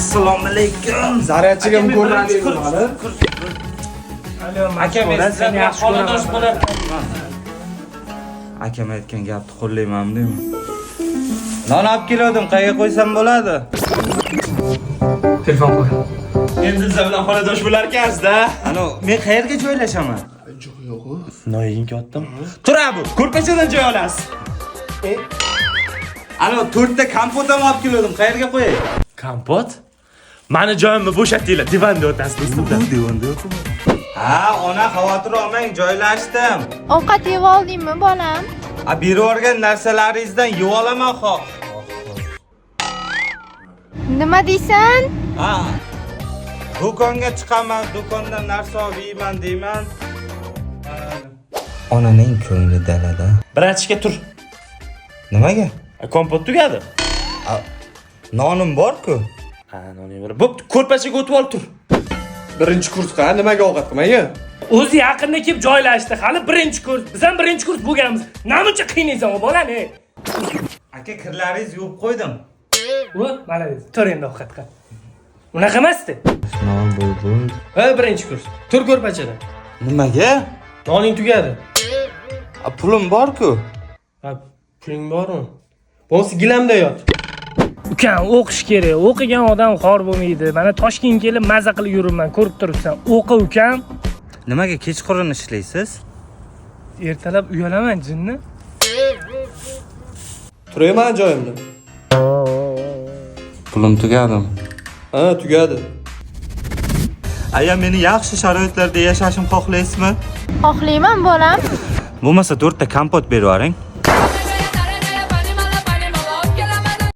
Assalomu alaykum. Zaryadchiga ko'rmadingiz hali? Aka, men sizdan yaxshi xonadosh bo'laman. Akam aytgan gapni qo'llaymanmi deymi? Non olib keldim, qayerga qo'ysam bo'ladi? Telefon qo'y. Endi siz bilan xonadosh bo'lar ekansiz-da. Ana, men qayerga joylashaman? Yo'q-ku. Noying yotdim. Tur abi, ko'rpachadan joy olasiz. Ana, 4 ta kompot ham olib keldim, qayerga qo'yay? Kompot? Mani joyimni bo'shatinglar, divanda o'tasiz do'stlar. Divanda yo'qmi? Ha, ona xavotir olmang, joylashdim. Ovqat yeb oldingmi, bolam? Berib yuborgan narsalaringizdan yeb olaman xoh. Nima deysan? Ha. Do'konga chiqaman, do'kondan narsa olib yeyman deyman. Onaning ko'ngli dalada. Biratishga tur. Nimaga? Kompot tugadi. Nonim bor-ku. Ha, noning bor. Bo'pti, ko'rpachaga o'tib ol tur. Birinchi kursqa nimaga ovqat qilmaydi? O'zi yaqinda kelib joylashdi. Hali birinchi kurs. Biz ham birinchi kurs bo'lganmiz. Namuncha qiynaysan bolani? Aka, kirlaringizni yuvib qo'ydim. Mana biz. Tur endi ovqat qil. Unaqa emasdi. Non bo'ldi. Ha, birinchi kurs. Tur ko'rpachada. Nimaga? Noning tugadi. Pulim bor-ku. Ha, puling bormi? Bo'lsa gilamda yot. Ukam, o'qish kerak. O'qigan odam xor bo'lmaydi. Mana Toshkentga kelib maza qilib yuribman, ko'rib turibsan. O'qi ukam. Nimaga kechqurun ishlaysiz? Ertalab uyalaman jinni. Turayman joyimda. Pulim tugadimi? Ha, tugadi. Aya, meni yaxshi sharoitlarda yashashim xohlaysizmi? Xohlayman, bolam. Bo'lmasa 4 ta kompot berib yuboring.